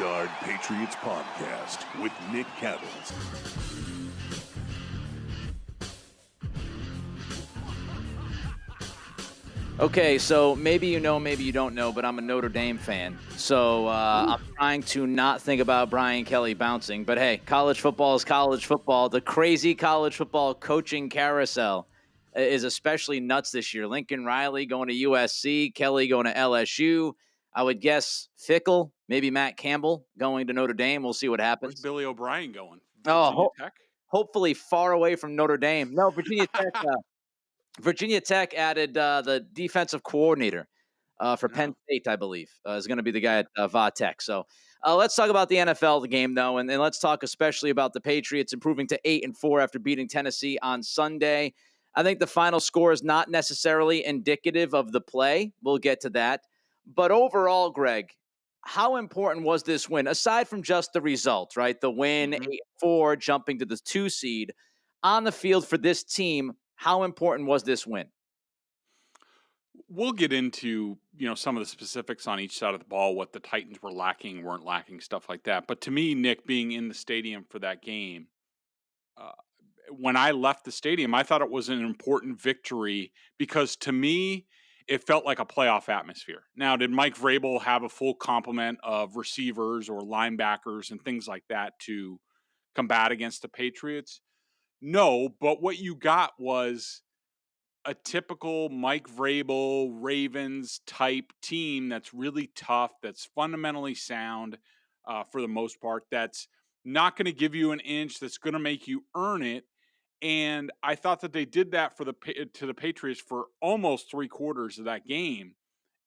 Bedard Patriots Podcast with Nick Cattles. Okay, so maybe you know, maybe you don't know, but I'm a Notre Dame fan. So I'm trying to not think about Brian Kelly bouncing. But hey, college football is college football. The crazy college football coaching carousel is especially nuts this year. Lincoln Riley going to USC, Kelly going to LSU. I would guess Fickle, maybe Matt Campbell going to Notre Dame. We'll see what happens. Where's Billy O'Brien going? Virginia Tech? Hopefully far away from Notre Dame. No, Virginia Tech. Virginia Tech added the defensive coordinator for Penn State, I believe, is going to be the guy at Va Tech. So let's talk about the NFL game, though, and let's talk especially about the Patriots improving to 8-4 after beating Tennessee on Sunday. I think the final score is not necessarily indicative of the play. We'll get to that. But overall, Greg, how important was this win, aside from just the result, right? The win, 8-4, jumping to the 2 seed. On the field for this team, how important was this win? We'll get into, some of the specifics on each side of the ball, what the Titans were lacking, weren't lacking, stuff like that. But to me, Nick, being in the stadium for that game, when I left the stadium, I thought it was an important victory because to me, it felt like a playoff atmosphere. Now, did Mike Vrabel have a full complement of receivers or linebackers and things like that to combat against the Patriots? No, but what you got was a typical Mike Vrabel, Ravens type team that's really tough, that's fundamentally sound for the most part, that's not going to give you an inch, that's going to make you earn it. And I thought that they did that to the Patriots for almost 3/4 of that game.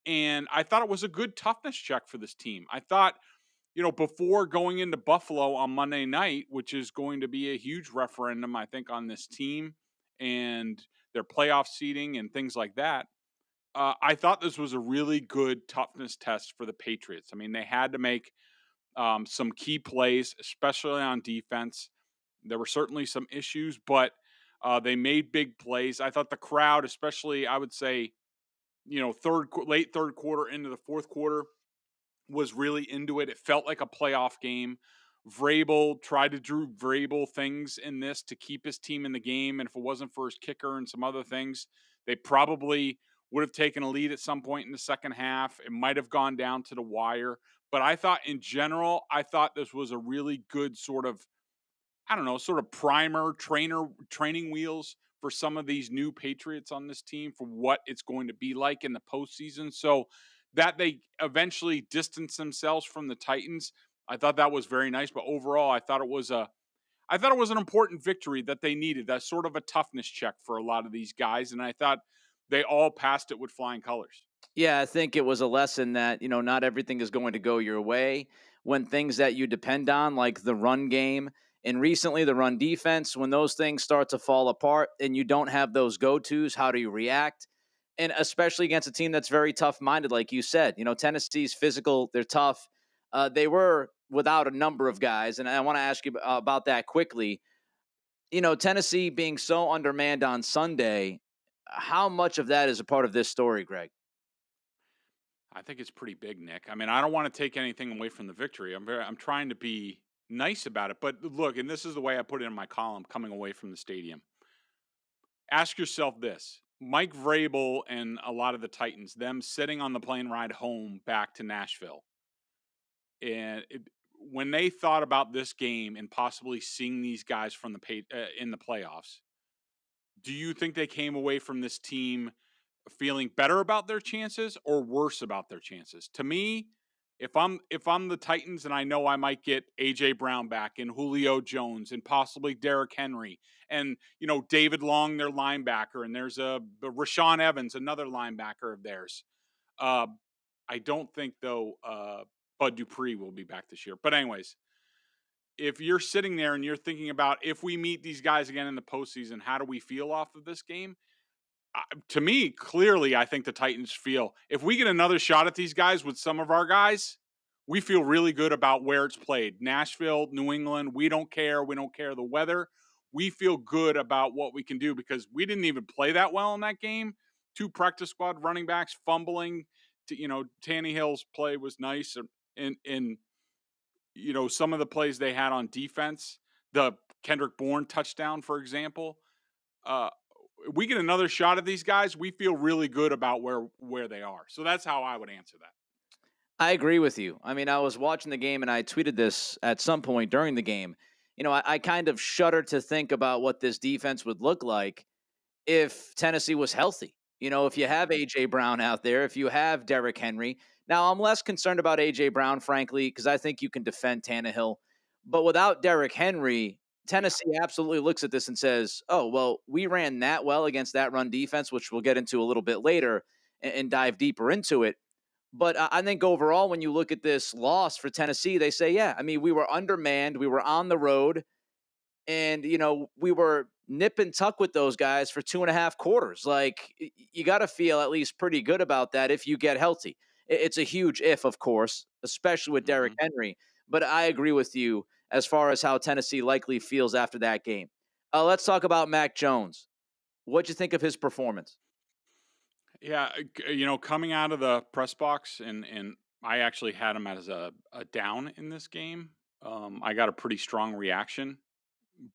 And I thought it was a good toughness check for this team. I thought, before going into Buffalo on Monday night, which is going to be a huge referendum, I think, on this team and their playoff seeding and things like that, I thought this was a really good toughness test for the Patriots. I mean, they had to make some key plays, especially on defense. There were certainly some issues, but they made big plays. I thought the crowd, especially, I would say, late third quarter into the fourth quarter, was really into it. It felt like a playoff game. Vrabel tried to do Vrabel things in this to keep his team in the game. And if it wasn't for his kicker and some other things, they probably would have taken a lead at some point in the second half. It might have gone down to the wire. But I thought in general, this was a really good sort of primer, training wheels for some of these new Patriots on this team for what it's going to be like in the postseason. So that they eventually distance themselves from the Titans, I thought that was very nice. But overall, I thought it was an important victory that they needed. That's sort of a toughness check for a lot of these guys, and I thought they all passed it with flying colors. Yeah, I think it was a lesson that, not everything is going to go your way. When things that you depend on, like the run game, and recently the run defense, when those things start to fall apart and you don't have those go-tos, how do you react? And especially against a team that's very tough-minded, like you said. Tennessee's physical, they're tough. They were without a number of guys, and I want to ask you about that quickly. Tennessee being so undermanned on Sunday, how much of that is a part of this story, Greg? I think it's pretty big, Nick. I mean, I don't want to take anything away from the victory. I'm trying to be nice about it. But look, and this is the way I put it in my column coming away from the stadium. Ask yourself this. Mike Vrabel and a lot of the Titans, them sitting on the plane ride home back to Nashville. And when they thought about this game and possibly seeing these guys from in the playoffs, do you think they came away from this team feeling better about their chances or worse about their chances? To me, if I'm the Titans and I know I might get AJ Brown back and Julio Jones and possibly Derrick Henry and David Long, their linebacker, and there's a Rashawn Evans, another linebacker of theirs. I don't think though Bud Dupree will be back this year. But anyways, if you're sitting there and you're thinking about if we meet these guys again in the postseason, how do we feel off of this game? To me, clearly, I think the Titans feel if we get another shot at these guys with some of our guys, we feel really good about where it's played. Nashville, New England, we don't care. We don't care the weather. We feel good about what we can do because we didn't even play that well in that game. 2 practice squad running backs fumbling. Tannehill's play was nice. And some of the plays they had on defense, the Kendrick Bourne touchdown, for example, we get another shot at these guys, we feel really good about where they are. So that's how I would answer that. I agree with you. I mean, I was watching the game and I tweeted this at some point during the game. I kind of shudder to think about what this defense would look like if Tennessee was healthy. If you have A.J. Brown out there, if you have Derrick Henry. Now, I'm less concerned about A.J. Brown, frankly, because I think you can defend Tannehill. But without Derrick Henry, Tennessee absolutely looks at this and says, oh, well, we ran that well against that run defense, which we'll get into a little bit later and dive deeper into it. But I think overall, when you look at this loss for Tennessee, they say, yeah, I mean, we were undermanned. We were on the road. And, we were nip and tuck with those guys for 2.5 quarters. Like, you got to feel at least pretty good about that if you get healthy. It's a huge if, of course, especially with Derrick Henry. But I agree with you as far as how Tennessee likely feels after that game. Let's talk about Mac Jones. What'd you think of his performance? Yeah, coming out of the press box, and I actually had him as a down in this game. I got a pretty strong reaction,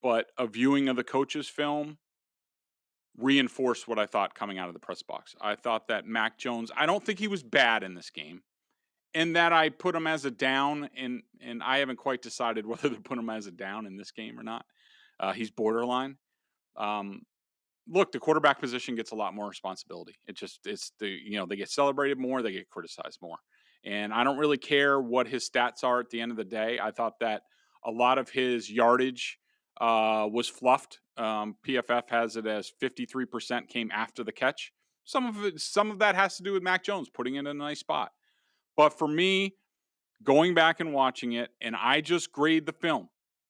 but a viewing of the coach's film reinforced what I thought coming out of the press box. I thought that Mac Jones, I don't think he was bad in this game, and that I put him as a down, and I haven't quite decided whether to put him as a down in this game or not. He's borderline. Look, the quarterback position gets a lot more responsibility. They get celebrated more, they get criticized more. And I don't really care what his stats are at the end of the day. I thought that a lot of his yardage was fluffed. PFF has it as 53% came after the catch. Some of that has to do with Mac Jones putting it in a nice spot. But for me, going back and watching it, and I just grade the film.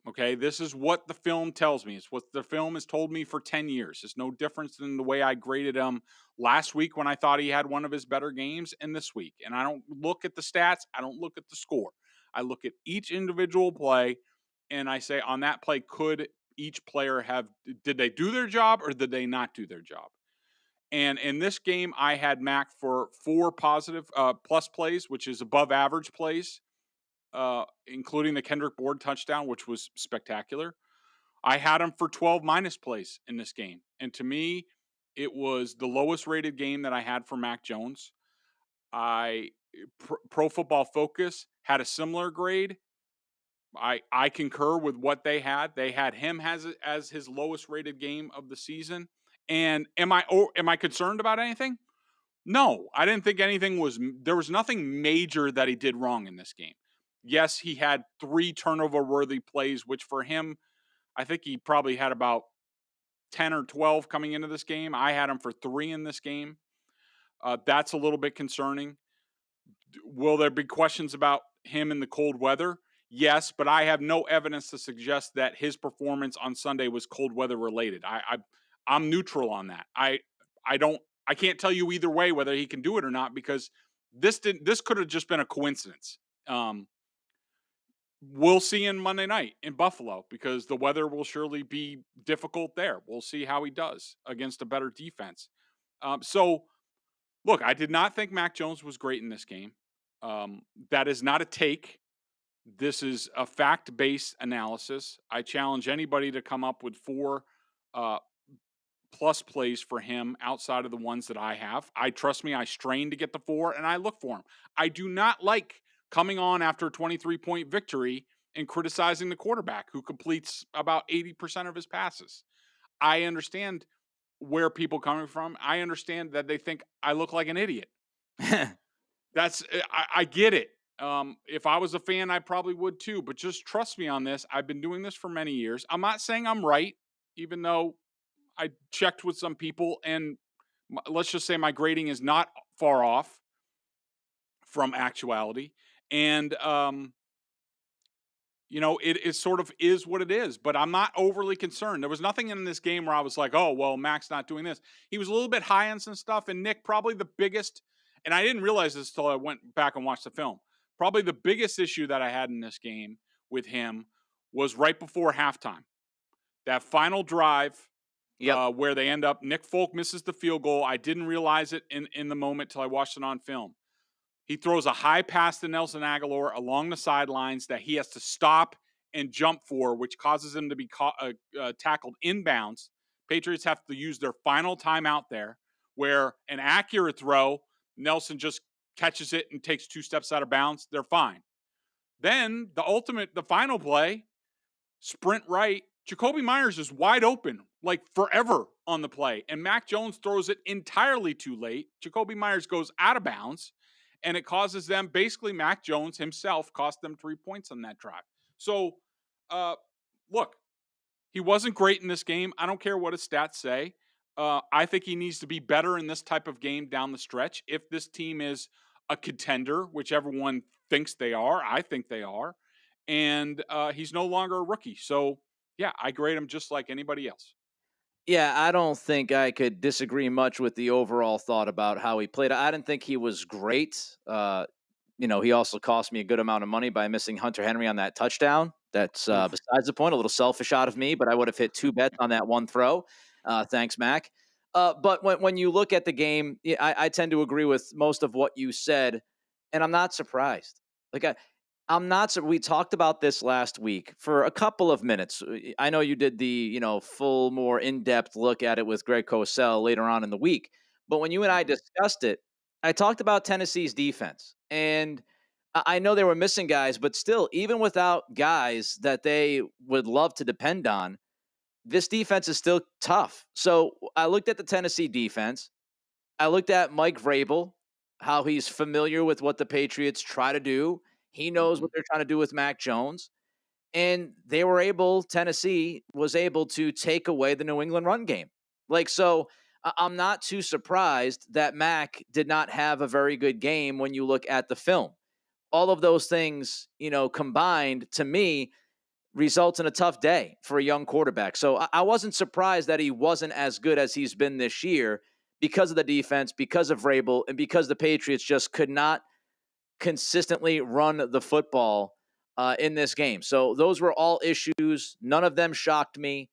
Okay, this is what the film tells me. It's what the film has told me for 10 years. It's no difference than the way I graded him last week when I thought he had one of his better games, and this week. And I don't look at the stats. I don't look at the score. I look at each individual play, and I say, on that play, could each player did they do their job or did they not do their job? And in this game, I had Mac for 4 positive plus plays, which is above average plays. Including the Kendrick Bourne touchdown, which was spectacular. I had him for 12 minus plays in this game. And to me, it was the lowest rated game that I had for Mac Jones. Pro Football Focus had a similar grade. I concur with what they had. They had him as his lowest rated game of the season. And am I concerned about anything? No, I didn't think there was nothing major that he did wrong in this game. Yes, he had 3 turnover-worthy plays, which for him, I think he probably had about 10 or 12 coming into this game. I had him for 3 in this game. That's a little bit concerning. Will there be questions about him in the cold weather? Yes, but I have no evidence to suggest that his performance on Sunday was cold weather related. I'm neutral on that. I can't tell you either way whether he can do it or not, because this could have just been a coincidence. We'll see in Monday night in Buffalo, because the weather will surely be difficult there. We'll see how he does against a better defense. So, look, I did not think Mac Jones was great in this game. That is not a take. This is a fact-based analysis. I challenge anybody to come up with 4 plus plays for him outside of the ones that I have. Trust me, I strain to get the 4, and I look for them. I do not like coming on after a 23-point victory and criticizing the quarterback who completes about 80% of his passes. I understand where people are coming from. I understand that they think I look like an idiot. I get it. If I was a fan, I probably would too, but just trust me on this. I've been doing this for many years. I'm not saying I'm right, even though I checked with some people, and let's just say my grading is not far off from actuality. And, it sort of is what it is, but I'm not overly concerned. There was nothing in this game where I was like, oh, well, Mac's not doing this. He was a little bit high on some stuff, and Nick, probably the biggest, and I didn't realize this until I went back and watched the film, probably the biggest issue that I had in this game with him was right before halftime. That final drive, where they end up, Nick Folk misses the field goal. I didn't realize it in the moment till I watched it on film. He throws a high pass to Nelson Aguilar along the sidelines that he has to stop and jump for, which causes him to be tackled inbounds. Patriots have to use their final timeout there, where an accurate throw, Nelson just catches it and takes 2 steps out of bounds. They're fine. Then the final play, sprint right. Jacoby Myers is wide open, like forever on the play. And Mac Jones throws it entirely too late. Jacoby Myers goes out of bounds, and it causes them, basically Mac Jones himself cost them 3 points on that drive. So, look, he wasn't great in this game. I don't care what his stats say. I think he needs to be better in this type of game down the stretch. If this team is a contender, which everyone thinks they are, I think they are, and he's no longer a rookie. So, yeah, I grade him just like anybody else. Yeah, I don't think I could disagree much with the overall thought about how he played. I didn't think he was great. He also cost me a good amount of money by missing Hunter Henry on that touchdown. That's besides the point, a little selfish out of me, but I would have hit 2 bets on that one throw. Thanks, Mac. But when you look at the game, I tend to agree with most of what you said, and I'm not surprised. Like I'm not. We talked about this last week for a couple of minutes. I know you did the full, more in-depth look at it with Greg Cosell later on in the week. But when you and I discussed it, I talked about Tennessee's defense, and I know they were missing guys, but still, even without guys that they would love to depend on, this defense is still tough. So I looked at the Tennessee defense. I looked at Mike Vrabel, how he's familiar with what the Patriots try to do. He knows what they're trying to do with Mac Jones. And Tennessee was able to take away the New England run game. So I'm not too surprised that Mac did not have a very good game when you look at the film. All of those things, combined to me results in a tough day for a young quarterback. So I wasn't surprised that he wasn't as good as he's been this year because of the defense, because of Vrabel, and because the Patriots just could not consistently run the football in this game. So those were all issues. None of them shocked me.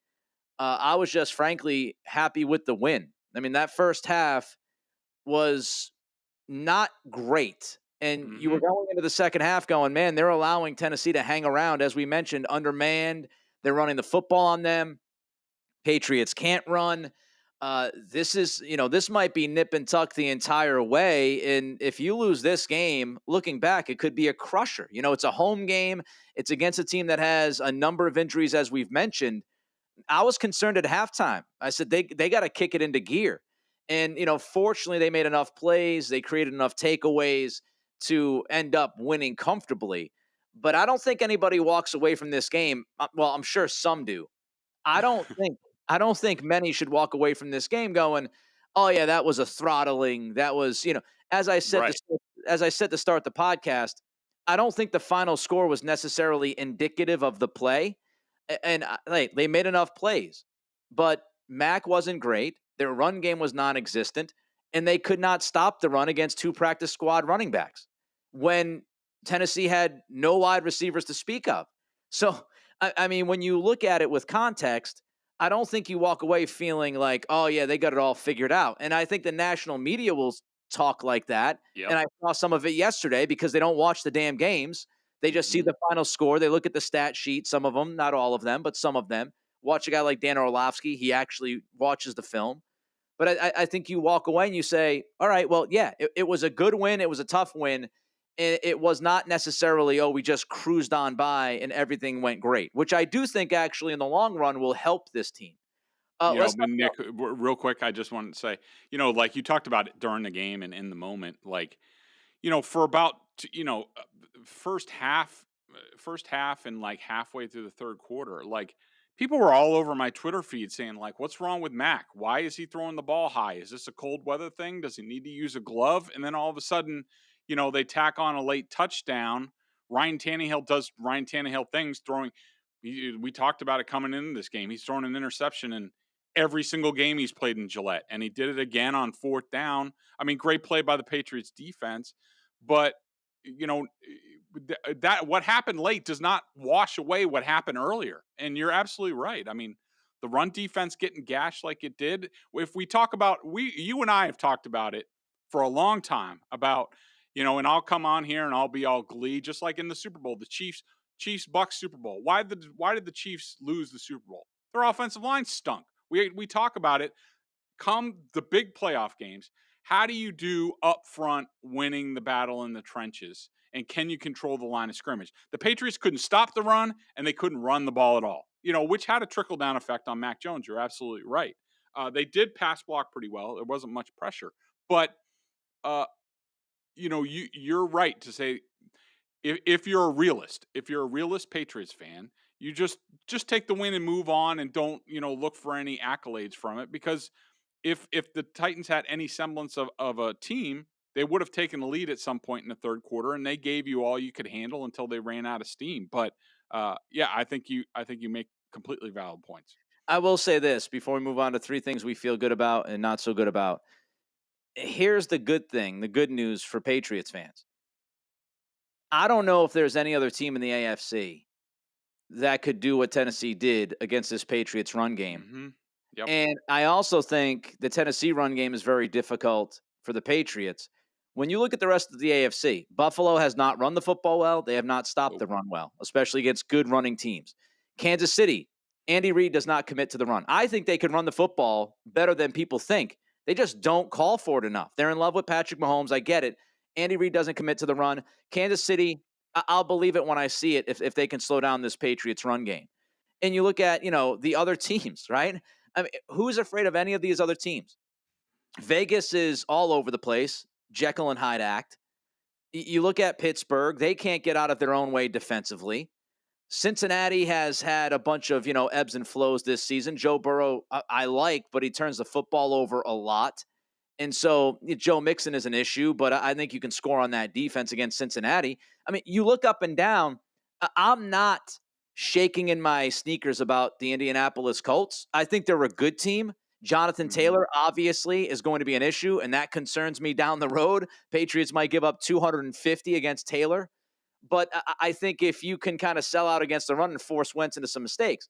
I was just frankly happy with the win. I mean, that first half was not great. And you were going into the second half going, man, they're allowing Tennessee to hang around, as we mentioned, undermanned. They're running the football on them. Patriots can't run. This might be nip and tuck the entire way. And if you lose this game, looking back, it could be a crusher. It's a home game. It's against a team that has a number of injuries, as we've mentioned. I was concerned at halftime. I said, they got to kick it into gear. And, fortunately, they made enough plays. They created enough takeaways to end up winning comfortably. But I don't think anybody walks away from this game. Well, I'm sure some do. I don't think many should walk away from this game going, "Oh yeah, that was a throttling. That was, as I said, to start the podcast, I don't think the final score was necessarily indicative of the play. And they made enough plays, but Mac wasn't great. Their run game was non-existent, and they could not stop the run against 2 practice squad running backs when Tennessee had no wide receivers to speak of. So, I mean, when you look at it with context, I don't think you walk away feeling like, oh, yeah, they got it all figured out. And I think the national media will talk like that. Yep. And I saw some of it yesterday because they don't watch the damn games. They just see the final score. They look at the stat sheet, some of them, not all of them, but some of them. Watch a guy like Dan Orlovsky. He actually watches the film. But I think you walk away and you say, all right, well, yeah, it was a good win. It was a tough win. It was not necessarily, we just cruised on by and everything went great, which I do think actually in the long run will help this team. Nick, real quick, I just wanted to say, like you talked about it during the game and in the moment, like, for about, first half and like halfway through the third quarter, like people were all over my Twitter feed saying like, what's wrong with Mac? Why is he throwing the ball high? Is this a cold weather thing? Does he need to use a glove? And then all of a sudden, they tack on a late touchdown. Ryan Tannehill does Ryan Tannehill things throwing. We talked about it coming into this game. He's thrown an interception in every single game he's played in Gillette, and he did it again on 4th down. I mean, great play by the Patriots defense, but that what happened late does not wash away what happened earlier. And you're absolutely right. I mean, the run defense getting gashed like it did. If we talk about, you and I have talked about it for a long time about, and I'll come on here and I'll be all glee, just like in the Super Bowl, the Chiefs Bucks Super Bowl. Why did the Chiefs lose the Super Bowl? Their offensive line stunk. We talk about it. Come the big playoff games, how do you do up front winning the battle in the trenches? And can you control the line of scrimmage? The Patriots couldn't stop the run, and they couldn't run the ball at all, which had a trickle-down effect on Mac Jones. You're absolutely right. They did pass block pretty well. There wasn't much pressure. But, you're right to say if you're a realist Patriots fan, you just take the win and move on and don't, look for any accolades from it, because if the Titans had any semblance of a team, they would have taken the lead at some point in the third quarter, and they gave you all you could handle until they ran out of steam. But I think you make completely valid points. I will say this before we move on to three things we feel good about and not so good about. Here's the good thing, the good news for Patriots fans. I don't know if there's any other team in the AFC that could do what Tennessee did against this Patriots run game. Mm-hmm. Yep. And I also think the Tennessee run game is very difficult for the Patriots. When you look at the rest of the AFC, Buffalo has not run the football well. They have not stopped the run well, especially against good running teams. Kansas City, Andy Reid does not commit to the run. I think they can run the football better than people think. They just don't call for it enough. They're in love with Patrick Mahomes. I get it. Andy Reid doesn't commit to the run. Kansas City, I'll believe it when I see it if they can slow down this Patriots run game. And you look at, the other teams, right? I mean, who's afraid of any of these other teams? Vegas is all over the place. Jekyll and Hyde act. You look at Pittsburgh, they can't get out of their own way defensively. Cincinnati has had a bunch of, ebbs and flows this season. Joe Burrow, I like, but he turns the football over a lot. And so Joe Mixon is an issue, but I think you can score on that defense against Cincinnati. I mean, you look up and down. I'm not shaking in my sneakers about the Indianapolis Colts. I think they're a good team. Jonathan Taylor obviously is going to be an issue, and that concerns me down the road. Patriots might give up 250 against Taylor. But I think if you can kind of sell out against the run and force Wentz into some mistakes,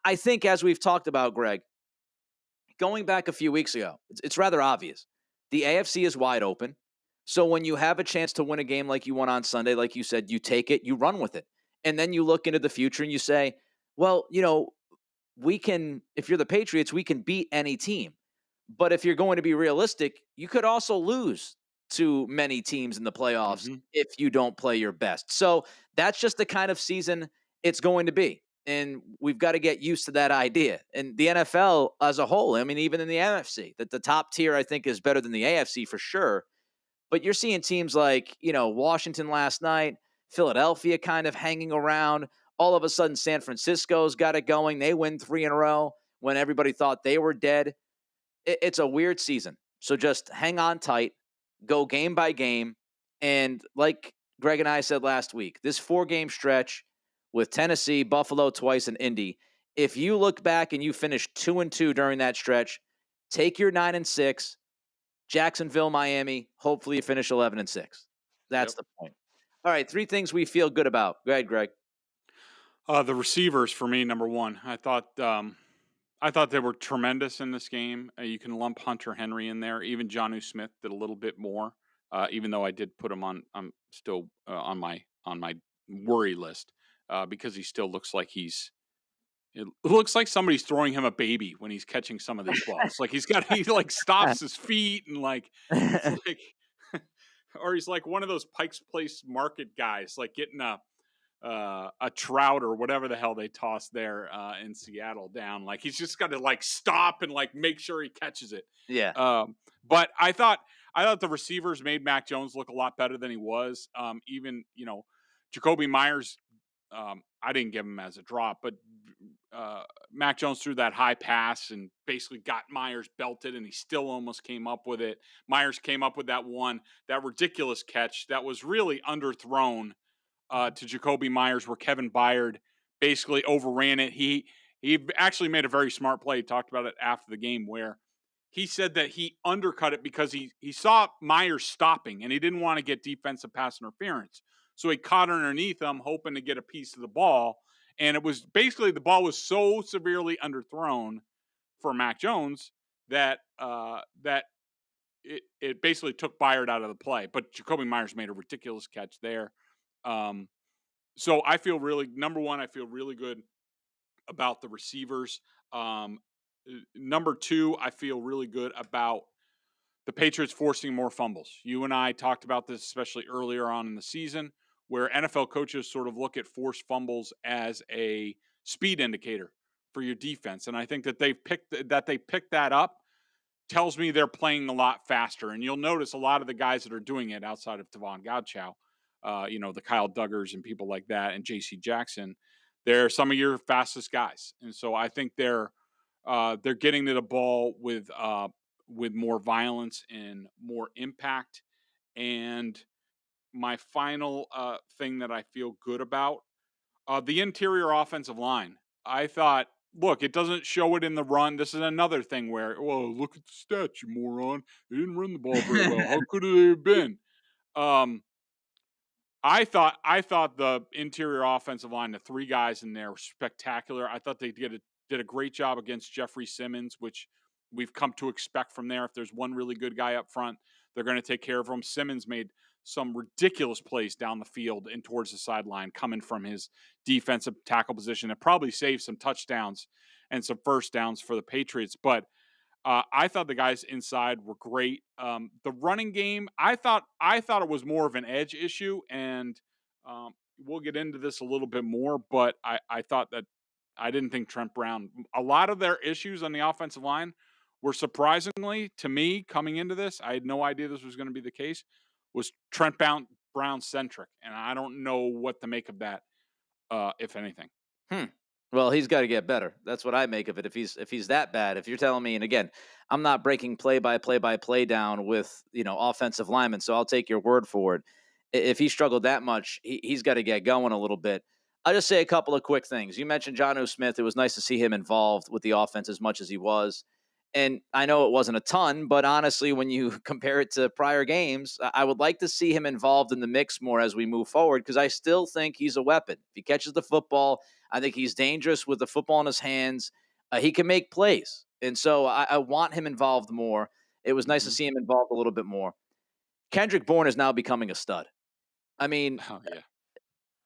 I think as we've talked about, Greg, going back a few weeks ago, it's rather obvious. The AFC is wide open. So when you have a chance to win a game like you won on Sunday, like you said, you take it, you run with it. And then you look into the future and you say, well, we can, if you're the Patriots, we can beat any team. But if you're going to be realistic, you could also lose to many teams in the playoffs if you don't play your best. So that's just the kind of season it's going to be. And we've got to get used to that idea. And the NFL as a whole, I mean, even in the NFC, that the top tier, I think, is better than the AFC for sure. But you're seeing teams like, Washington last night, Philadelphia kind of hanging around. All of a sudden, San Francisco's got it going. They win 3 in a row when everybody thought they were dead. It's a weird season. So just hang on tight, go game by game. And like Greg and I said last week, this 4-game stretch with Tennessee, Buffalo twice, and Indy, if you look back and you finish 2-2 during that stretch, take your 9-6, Jacksonville, Miami, hopefully you finish 11-6. That's the point. All right, 3 things we feel good about. Go ahead, Greg. The receivers for me, number one. I thought they were tremendous in this game. You can lump Hunter Henry in there. Even Jonnu Smith did a little bit more, even though I did put him on. I'm still on my worry list because he still looks like it looks like somebody's throwing him a baby when he's catching some of these balls. Like he stops his feet and or he's like one of those Pike's Place Market guys, like getting a trout or whatever the hell they toss there in Seattle down. Like he's just got to stop and make sure he catches it. Yeah. But I thought the receivers made Mac Jones look a lot better than he was. Even Jacoby Myers. I didn't give him as a drop, but Mac Jones threw that high pass and basically got Myers belted, and he still almost came up with it. Myers came up with that ridiculous catch that was really underthrown to Jacoby Myers, where Kevin Byard basically overran it. He actually made a very smart play. He talked about it after the game, where he said that he undercut it because he saw Myers stopping, and he didn't want to get defensive pass interference. So he caught underneath him, hoping to get a piece of the ball. And it was basically the ball was so severely underthrown for Mac Jones that it basically took Byard out of the play. But Jacoby Myers made a ridiculous catch there. So I feel number one, I feel really good about the receivers. Number two, I feel really good about the Patriots forcing more fumbles. You and I talked about this, especially earlier on in the season, where NFL coaches sort of look at forced fumbles as a speed indicator for your defense. And I think that they picked that up tells me they're playing a lot faster. And you'll notice a lot of the guys that are doing it outside of Tavon Godchow, the Kyle Duggars and people like that, and J.C. Jackson, they're some of your fastest guys. And so I think they're getting to the ball with more violence and more impact. And my final thing that I feel good about, the interior offensive line. I thought, look, it doesn't show it in the run. This is another thing where, whoa, look at the stats, you moron. They didn't run the ball very well. How could they have been? I thought the interior offensive line, the three guys in there, were spectacular. I thought they did a great job against Jeffrey Simmons, which we've come to expect from there. If there's one really good guy up front, they're going to take care of him. Simmons made some ridiculous plays down the field and towards the sideline coming from his defensive tackle position. It probably saved some touchdowns and some first downs for the Patriots. But I thought the guys inside were great. The running game, I thought it was more of an edge issue, and we'll get into this a little bit more. But I thought that I didn't think Trent Brown. A lot of their issues on the offensive line were surprisingly to me coming into this. I had no idea this was going to be the case. Was Trent Brown centric, and I don't know what to make of that, if anything. Well, he's got to get better. That's what I make of it. If he's that bad, if you're telling me, and again, I'm not breaking play by play down with offensive linemen, so I'll take your word for it. If he struggled that much, he's got to get going a little bit. I'll just say a couple of quick things. You mentioned Jonnu Smith. It was nice to see him involved with the offense as much as he was. And I know it wasn't a ton, but honestly, when you compare it to prior games, I would like to see him involved in the mix more as we move forward, because I still think he's a weapon. If he catches the football, I think he's dangerous with the football in his hands. He can make plays. And so I want him involved more. It was nice to see him involved a little bit more. Kendrick Bourne is now becoming a stud. I mean,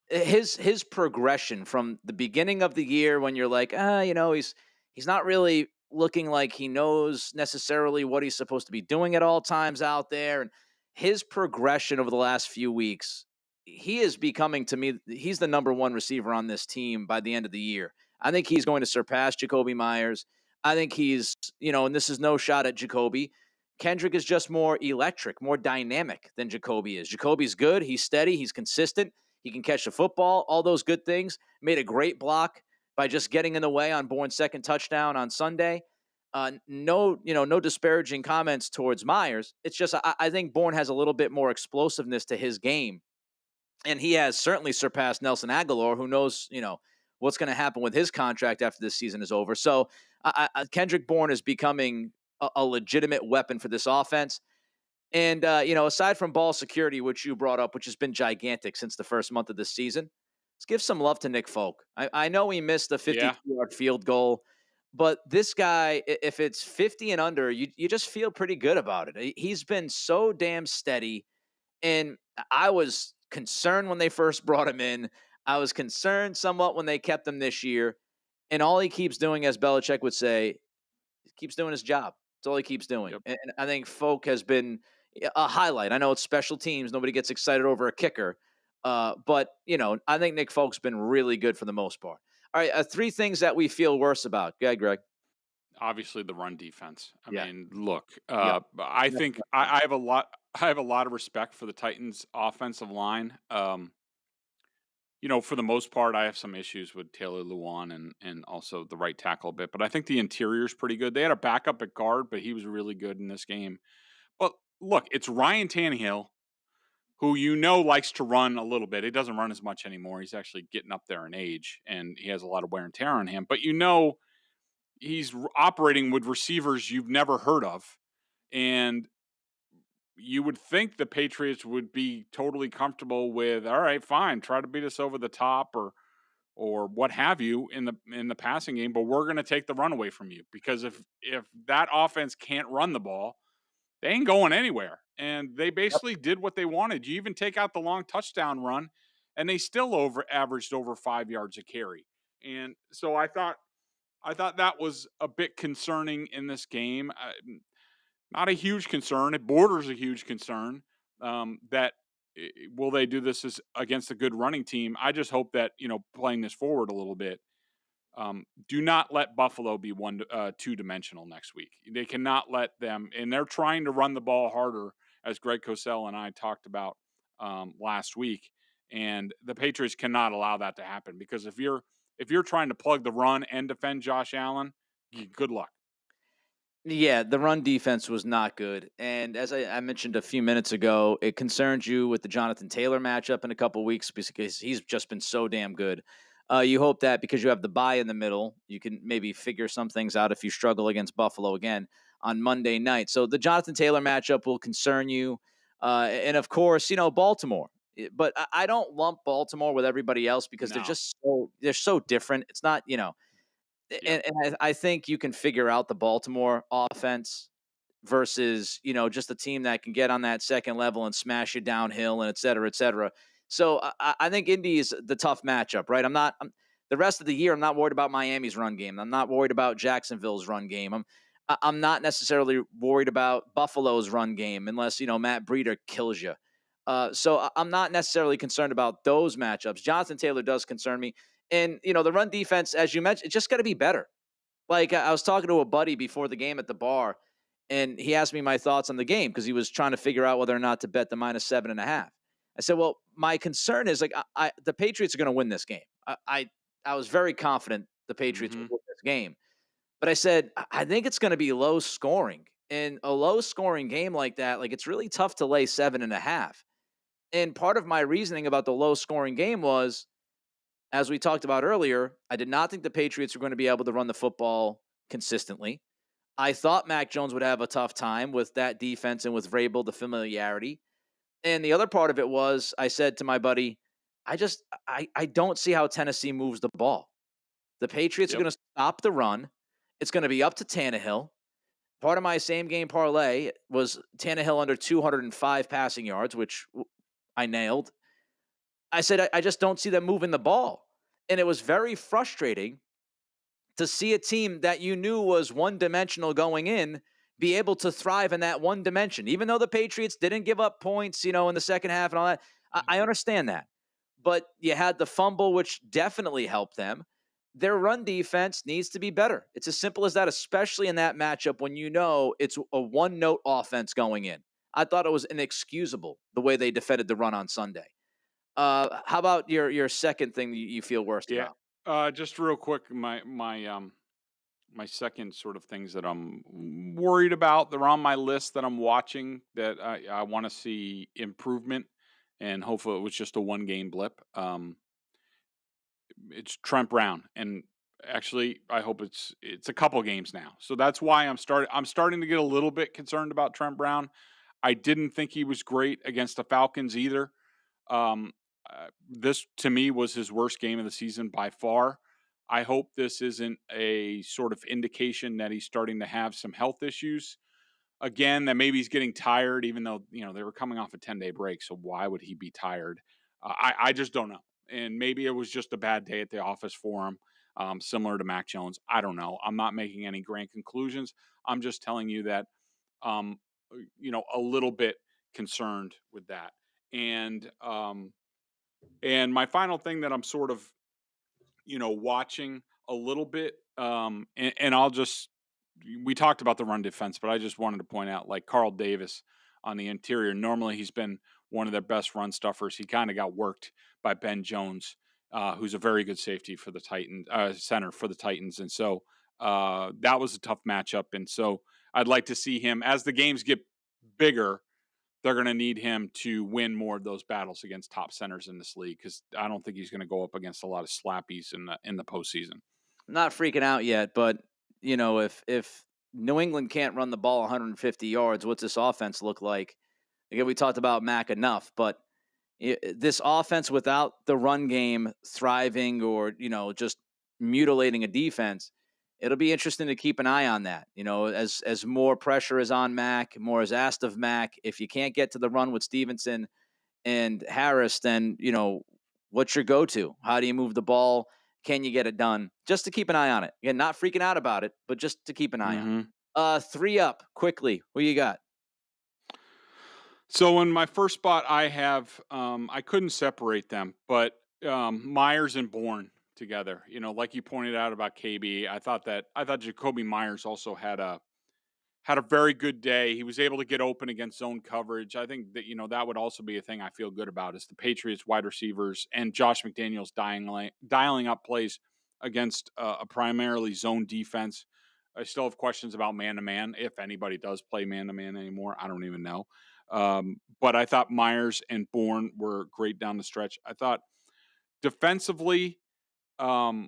his progression from the beginning of the year when you're like, he's not really looking like he knows necessarily what he's supposed to be doing at all times out there. And his progression over the last few weeks, he is becoming, to me, he's the number one receiver on this team by the end of the year. I think he's going to surpass Jacoby Myers. I think he's, and this is no shot at Jacoby. Kendrick is just more electric, more dynamic than Jacoby is. Jacoby's good. He's steady. He's consistent. He can catch the football, all those good things. Made a great block by just getting in the way on Bourne's second touchdown on Sunday. No disparaging comments towards Myers. It's just I think Bourne has a little bit more explosiveness to his game, and he has certainly surpassed Nelson Aguilar, who knows what's going to happen with his contract after this season is over. So Kendrick Bourne is becoming a legitimate weapon for this offense. And aside from ball security, which you brought up, which has been gigantic since the first month of this season, let's give some love to Nick Folk. I know he missed the 50-yard field goal, but this guy, if it's 50 and under, you just feel pretty good about it. He's been so damn steady, and I was concerned when they first brought him in. I was concerned somewhat when they kept him this year, and all he keeps doing, as Belichick would say, he keeps doing his job. That's all he keeps doing. Yep. And I think Folk has been a highlight. I know it's special teams. Nobody gets excited over a kicker. But I think Nick Folk's been really good for the most part. All right, three things that we feel worse about. Go ahead, Greg. Obviously, the run defense. I mean, look, I think I have a lot of respect for the Titans' offensive line. For the most part, I have some issues with Taylor Lewan and also the right tackle a bit. But I think the interior is pretty good. They had a backup at guard, but he was really good in this game. But look, it's Ryan Tannehill, who likes to run a little bit. He doesn't run as much anymore. He's actually getting up there in age, and he has a lot of wear and tear on him. But he's operating with receivers you've never heard of. And you would think the Patriots would be totally comfortable with, all right, fine, try to beat us over the top or what have you in the passing game, but we're going to take the run away from you, because if that offense can't run the ball, They ain't going anywhere. And they basically did what they wanted. You even take out the long touchdown run, and they still averaged over 5 yards a carry. And so I thought that was a bit concerning in this game. Not a huge concern. It borders a huge concern. That will they do this as against a good running team? I just hope that playing this forward a little bit. Do not let Buffalo be two-dimensional next week. They cannot let them, and they're trying to run the ball harder, as Greg Cosell and I talked about last week. And the Patriots cannot allow that to happen, because if you're trying to plug the run and defend Josh Allen, good luck. Yeah, the run defense was not good. And as I mentioned a few minutes ago, it concerns you with the Jonathan Taylor matchup in a couple weeks because he's just been so damn good. You hope that because you have the bye in the middle, you can maybe figure some things out if you struggle against Buffalo again on Monday night. So the Jonathan Taylor matchup will concern you. And of course, Baltimore. But I don't lump Baltimore with everybody else because No. they're so different. It's not, Yep. and I think you can figure out the Baltimore offense versus, just a team that can get on that second level and smash you downhill and et cetera, et cetera. So I think Indy is the tough matchup, right? The rest of the year, I'm not worried about Miami's run game. I'm not worried about Jacksonville's run game. I'm not necessarily worried about Buffalo's run game unless, Matt Breida kills you. So I'm not necessarily concerned about those matchups. Jonathan Taylor does concern me. And, the run defense, as you mentioned, it's just got to be better. Like I was talking to a buddy before the game at the bar, and he asked me my thoughts on the game because he was trying to figure out whether or not to bet the -7.5. I said, well, my concern is like the Patriots are going to win this game. I was very confident the Patriots would Mhm. win this game. But I said, I think it's going to be low scoring. In a low scoring game like that, like it's really tough to lay 7.5. And part of my reasoning about the low scoring game was, as we talked about earlier, I did not think the Patriots were going to be able to run the football consistently. I thought Mac Jones would have a tough time with that defense and with Vrabel, the familiarity. And the other part of it was, I said to my buddy, I don't see how Tennessee moves the ball. The Patriots are Yep. going to stop the run. It's going to be up to Tannehill. Part of my same game parlay was Tannehill under 205 passing yards, which I nailed. I said, I just don't see them moving the ball. And it was very frustrating to see a team that you knew was one dimensional going in be able to thrive in that one dimension. Even though the Patriots didn't give up points, in the second half and all that, I understand that. But you had the fumble, which definitely helped them. Their run defense needs to be better. It's as simple as that, especially in that matchup when it's a one-note offense going in. I thought it was inexcusable the way they defended the run on Sunday. How about your second thing that you feel worst Yeah. about? Just real quick, my second sort of things that I'm worried about. They're on my list that I'm watching that I want to see improvement, and hopefully it was just a one game blip. It's Trent Brown, and actually I hope it's a couple games now. So that's why I'm starting to get a little bit concerned about Trent Brown. I didn't think he was great against the Falcons either. Um, this to me was his worst game of the season by far. I hope this isn't a sort of indication that he's starting to have some health issues again. That maybe he's getting tired, even though they were coming off a 10-day break. So why would he be tired? I just don't know. And maybe it was just a bad day at the office for him, similar to Mac Jones. I don't know. I'm not making any grand conclusions. I'm just telling you that um, a little bit concerned with that. And my final thing that I'm sort of, watching a little bit, and we talked about the run defense, but I just wanted to point out, like Carl Davis on the interior. Normally, he's been one of their best run stuffers. He kind of got worked by Ben Jones, who's a very good safety for the Titans, center for the Titans, and so that was a tough matchup. And so I'd like to see him as the games get bigger. They're going to need him to win more of those battles against top centers in this league, because I don't think he's going to go up against a lot of slappies in the postseason. I'm not freaking out yet, but if New England can't run the ball 150 yards, what's this offense look like? Again, we talked about Mac enough, but this offense without the run game thriving or just mutilating a defense, it'll be interesting to keep an eye on that. As more pressure is on Mac, more is asked of Mac. If you can't get to the run with Stevenson and Harris, then, what's your go-to? How do you move the ball? Can you get it done? Just to keep an eye on it. Again, not freaking out about it, but just to keep an eye on it. 3 up quickly. Who you got? So in my first spot, I have I couldn't separate them, but Myers and Bourne together. Like you pointed out about KB, I thought Jacoby Myers also had a very good day. He was able to get open against zone coverage. I think that that would also be a thing I feel good about is the Patriots wide receivers and Josh McDaniels dialing up plays against a primarily zone defense. I still have questions about man-to-man, if anybody does play man-to-man anymore. I don't even know. But I thought Myers and Bourne were great down the stretch. I thought defensively, I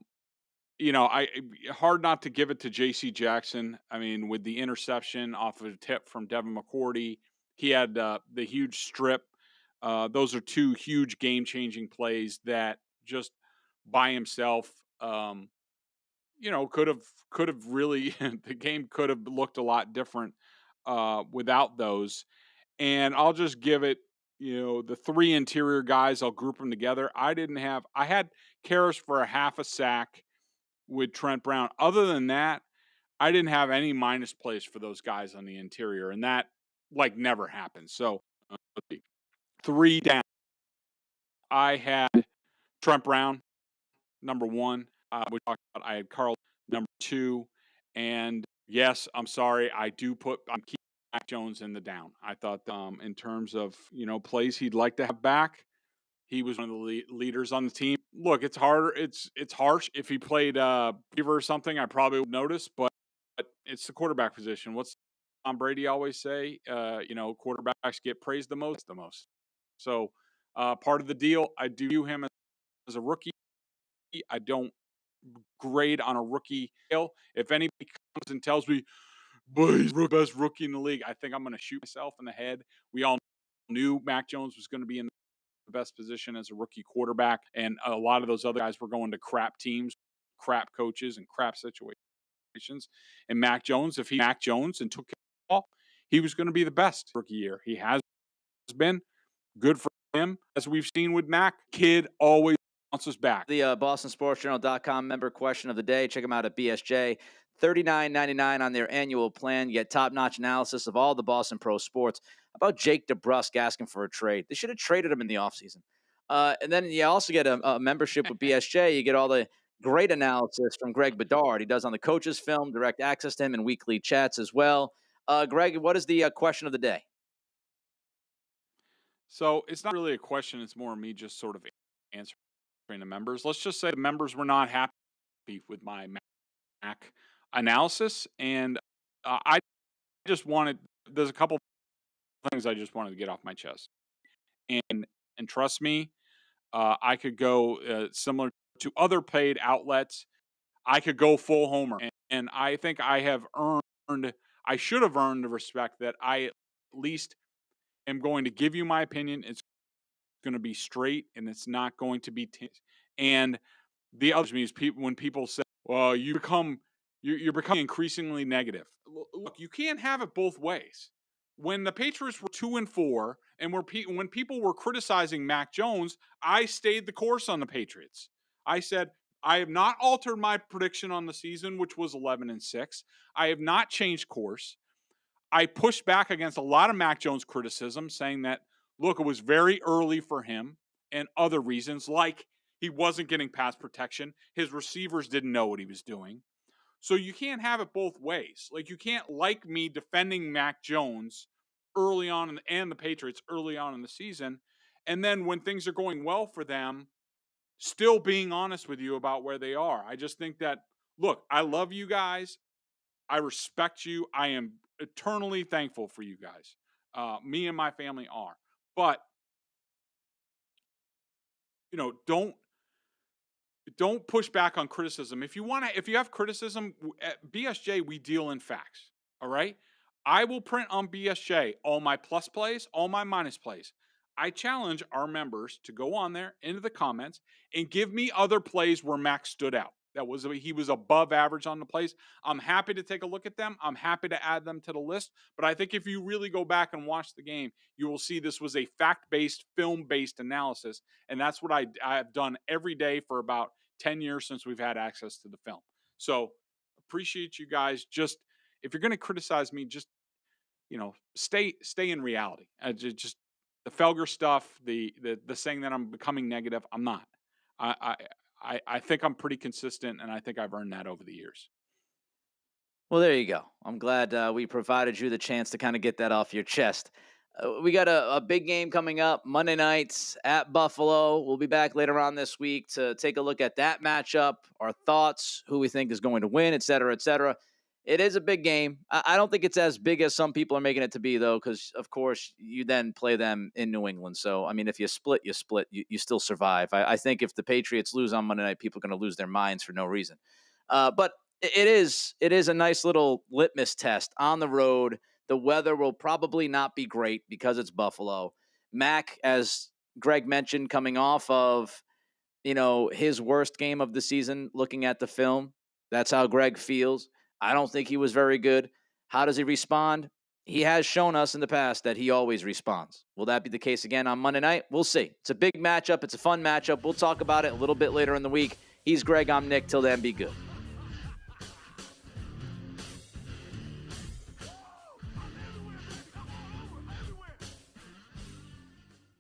hard not to give it to J.C. Jackson. I mean, with the interception off of a tip from Devin McCourty, he had the huge strip. Those are 2 huge game-changing plays that just by himself, could have really the game could have looked a lot different without those. And I'll just give it, the 3 interior guys. I'll group them together. I had Karras for a half a sack with Trent Brown. Other than that, I didn't have any minus plays for those guys on the interior, and that never happens. So 3 down. I had Trent Brown, number 1. We talked about I had Carl, number 2, and yes, I'm sorry, I'm keeping Mac Jones in the down. I thought in terms of plays he'd like to have back, he was one of the leaders on the team. Look, it's harder. It's harsh. If he played Beaver or something, I probably would notice. But it's the quarterback position. What's Tom Brady always say? Quarterbacks get praised the most. So part of the deal, I do view him as a rookie. I don't grade on a rookie scale. If anybody comes and tells me, "But he's the best rookie in the league," I think I'm going to shoot myself in the head. We all knew Mac Jones was going to be in the best position as a rookie quarterback, and a lot of those other guys were going to crap teams, crap coaches, and crap situations. And Mac Jones, if he Mac Jones and took the ball, he was going to be the best rookie year. He has been. Good for him, as we've seen with Mac. Kid always bounces back. The BostonSportsJournal.com member question of the day. Check them out at BSJ. $39.99 on their annual plan. You get top-notch analysis of all the Boston pro sports. About Jake DeBrusk asking for a trade. They should have traded him in the offseason. And then you also get a membership with BSJ. You get all the great analysis from Greg Bedard. He does on the coaches film, direct access to him, and weekly chats as well. Greg, what is the question of the day? So it's not really a question. It's more me just sort of answering the members. Let's just say the members were not happy with my Mac analysis. And I just wanted, there's a couple things I just wanted to get off my chest. And trust me, I could go similar to other paid outlets. I could go full homer. And I think I should have earned the respect that I at least am going to give you my opinion. It's going to be straight, and it's not going to be and the other is when people say, well, you're becoming increasingly negative. Look, you can't have it both ways. When the Patriots were 2-4 and when people were criticizing Mac Jones, I stayed the course on the Patriots. I said, I have not altered my prediction on the season, which was 11-6. I have not changed course. I pushed back against a lot of Mac Jones criticism, saying that, look, it was very early for him and other reasons, like he wasn't getting pass protection. His receivers didn't know what he was doing. So you can't have it both ways. Like, you can't like me defending Mac Jones early on and the Patriots early on in the season, and then when things are going well for them, still being honest with you about where they are. I just think that, look, I love you guys. I respect you. I am eternally thankful for you guys. Me and my family are. But, don't push back on criticism. If you have criticism at BSJ, we deal in facts. All right. I will print on BSJ all my plus plays, all my minus plays. I challenge our members to go on there into the comments and give me other plays where Mac stood out. He was above average on the plays. I'm happy to take a look at them. I'm happy to add them to the list. But I think if you really go back and watch the game, you will see this was a fact-based, film-based analysis. And that's what I have done every day for about 10 years since we've had access to the film. So appreciate you guys. Just if you're going to criticize me, just stay in reality. Just the Felger stuff, the saying that I'm becoming negative. I'm not. I think I'm pretty consistent, and I think I've earned that over the years. Well, there you go. I'm glad we provided you the chance to kind of get that off your chest. We got a big game coming up Monday nights at Buffalo. We'll be back later on this week to take a look at that matchup, our thoughts, who we think is going to win, et cetera, et cetera. It is a big game. I don't think it's as big as some people are making it to be, though, because, of course, you then play them in New England. So, I mean, if you split, you split. You still survive. I think if the Patriots lose on Monday night, people are going to lose their minds for no reason. But it is a nice little litmus test on the road. The weather will probably not be great because it's Buffalo. Mac, as Greg mentioned, coming off of, his worst game of the season, looking at the film. That's how Greg feels. I don't think he was very good. How does he respond? He has shown us in the past that he always responds. Will that be the case again on Monday night? We'll see. It's a big matchup. It's a fun matchup. We'll talk about it a little bit later in the week. He's Greg. I'm Nick. Till then, be good.